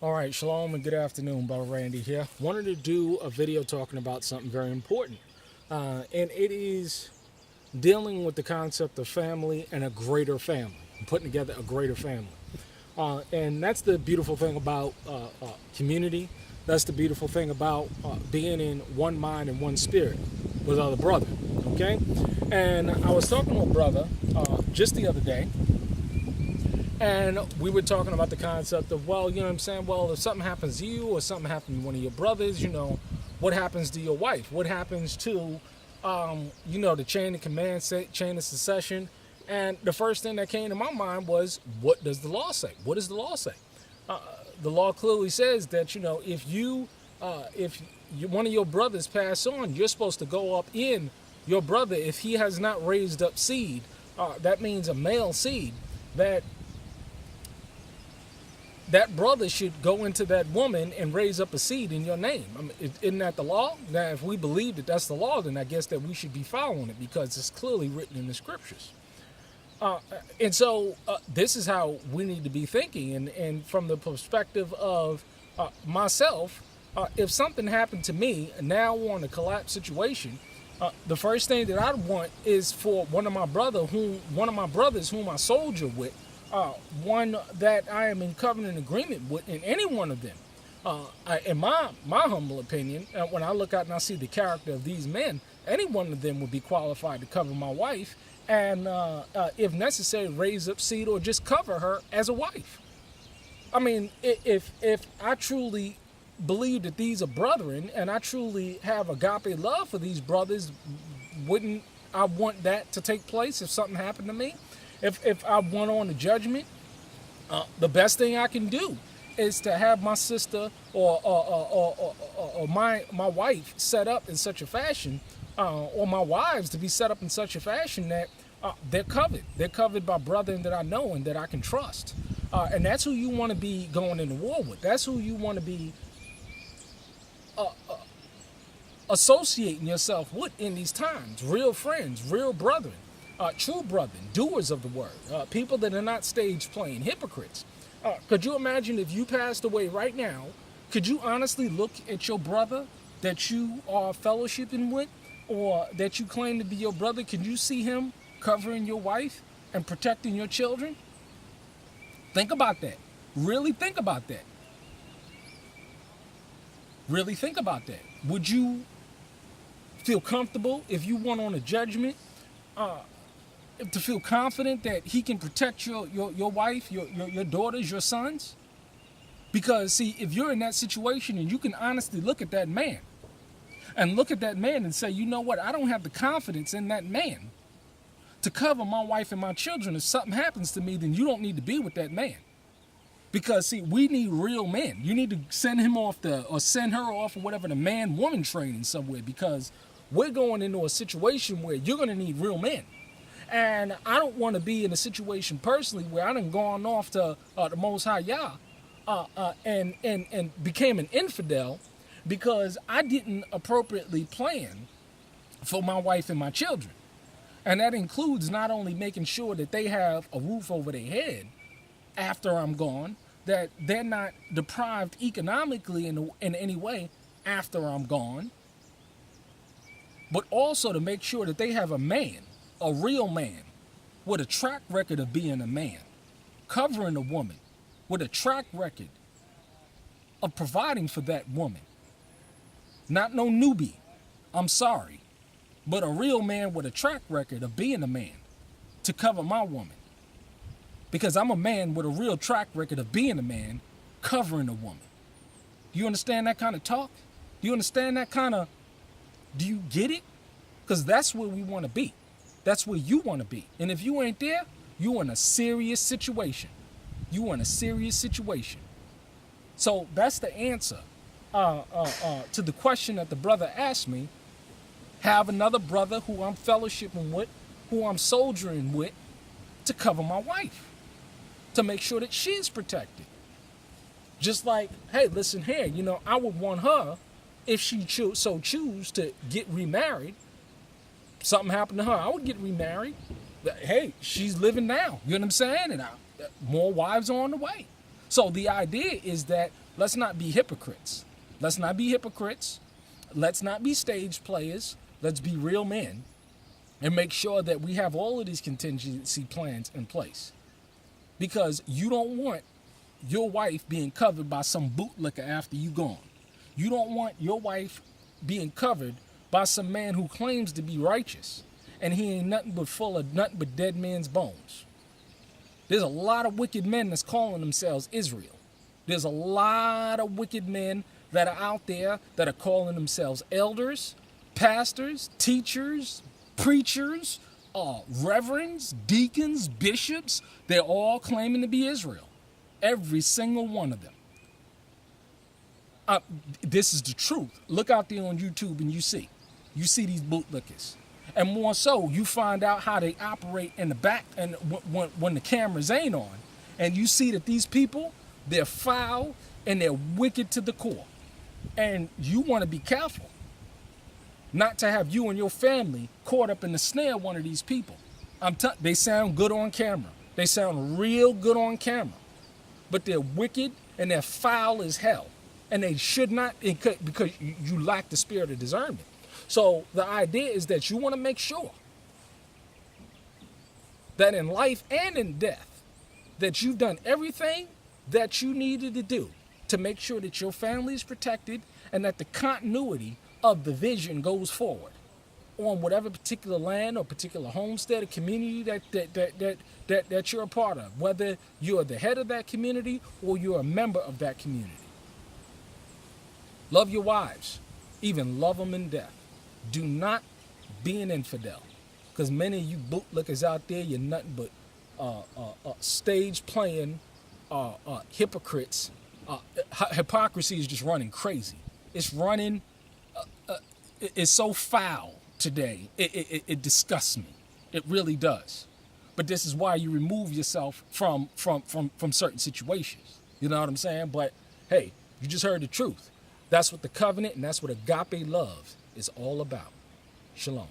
All right, shalom and good afternoon, Brother Randy here. Wanted to do a video talking about something very important, and it is dealing with the concept of family and a greater family, putting together a greater family. And that's the beautiful thing about community. That's the beautiful thing about being in one mind and one spirit with other brother. Okay, and I was talking to a brother just the other day, and we were talking about the concept of, well, you know what I'm saying? Well, if something happens to you or something happened to one of your brothers, what happens to your wife? What happens to, the chain of command, chain of succession? And the first thing that came to my mind was, what does the law say? What does the law say? The law clearly says that, if one of your brothers pass on, you're supposed to go up in your brother if he has not raised up seed. That means a male seed, that brother should go into that woman and raise up a seed in your name. I mean, isn't that the law? Now, if we believe that that's the law, then I guess that we should be following it because it's clearly written in the scriptures. And so this is how we need to be thinking. And from the perspective of myself, if something happened to me now on a collapse situation, the first thing that I'd want is for one of my brothers whom I soldier with, one that I am in covenant agreement with, in any one of them. In my humble opinion, when I look out and I see the character of these men, any one of them would be qualified to cover my wife, and if necessary, raise up seed or just cover her as a wife. I mean, if I truly believe that these are brethren, and I truly have agape love for these brothers, wouldn't I want that to take place if something happened to me? If I went on to judgment, the best thing I can do is to have my sister or my wife set up in such a fashion, or my wives to be set up in such a fashion that they're covered. They're covered by brethren that I know and that I can trust. And that's who you want to be going into war with. That's who you want to be associating yourself with in these times. Real friends, real brethren. True brethren, doers of the word, people that are not stage playing, hypocrites. Could you imagine if you passed away right now? Could you honestly look at your brother that you are fellowshipping with, or that you claim to be your brother? Could you see him covering your wife and protecting your children? Think about that. Really think about that. Really think about that. Would you feel comfortable if you went on a judgment? To feel confident that he can protect your wife, your daughters, your sons? Because see, if you're in that situation and you can honestly look at that man and say, you know what, I don't have the confidence in that man to cover my wife and my children. If something happens to me, then you don't need to be with that man. Because see, we need real men. You need to send him off or send her off, or whatever, the man-woman training somewhere, because we're going into a situation where you're going to need real men. And I don't want to be in a situation personally where I done gone off to the Most High Yah and became an infidel because I didn't appropriately plan for my wife and my children. And that includes not only making sure that they have a roof over their head after I'm gone, that they're not deprived economically in any way after I'm gone, but also to make sure that they have a man, a real man, with a track record of being a man, covering a woman, with a track record of providing for that woman. Not no newbie, I'm sorry, but a real man with a track record of being a man to cover my woman. Because I'm a man with a real track record of being a man, covering a woman. Do you understand that kind of talk? Do you understand that kind of, do you get it? Because that's where we want to be. That's where you want to be. And if you ain't there, you in a serious situation. You in a serious situation. So that's the answer to the question that the brother asked me. Have another brother who I'm fellowshipping with, who I'm soldiering with, to cover my wife, to make sure that she's protected. Just like, hey, listen here, I would want her, if she so choose to get remarried, something happened to her, I would get remarried. Hey, she's living now. You know what I'm saying? And more wives are on the way. So the idea is that Let's not be hypocrites. Let's not be hypocrites. Let's not be stage players. Let's be real men and make sure that we have all of these contingency plans in place. Because you don't want your wife being covered by some bootlicker after you gone. You don't want your wife being covered by some man who claims to be righteous and he ain't nothing but full of nothing but dead man's bones. There's a lot of wicked men that's calling themselves Israel. There's a lot of wicked men that are out there that are calling themselves elders, pastors, teachers, preachers, reverends, deacons, bishops. They're all claiming to be Israel. Every single one of them. This is the truth. Look out there on YouTube and you see these bootlickers. And more so, you find out how they operate in the back and when the cameras ain't on. And you see that these people, they're foul and they're wicked to the core. And you want to be careful not to have you and your family caught up in the snare of one of these people. They sound good on camera. They sound real good on camera. But they're wicked and they're foul as hell. And they should not, because you lack the spirit of discernment. So the idea is that you want to make sure that in life and in death, that you've done everything that you needed to do to make sure that your family is protected and that the continuity of the vision goes forward on whatever particular land or particular homestead or community that you're a part of, whether you're the head of that community or you're a member of that community. Love your wives, even love them in death. Do not be an infidel, because many of you bootlickers out there, you're nothing but stage playing hypocrites. Hypocrisy is just running crazy. It's running. It's so foul today. It disgusts me. It really does. But this is why you remove yourself from certain situations. You know what I'm saying? But hey, you just heard the truth. That's what the covenant and that's what agape love is all about. Shalom.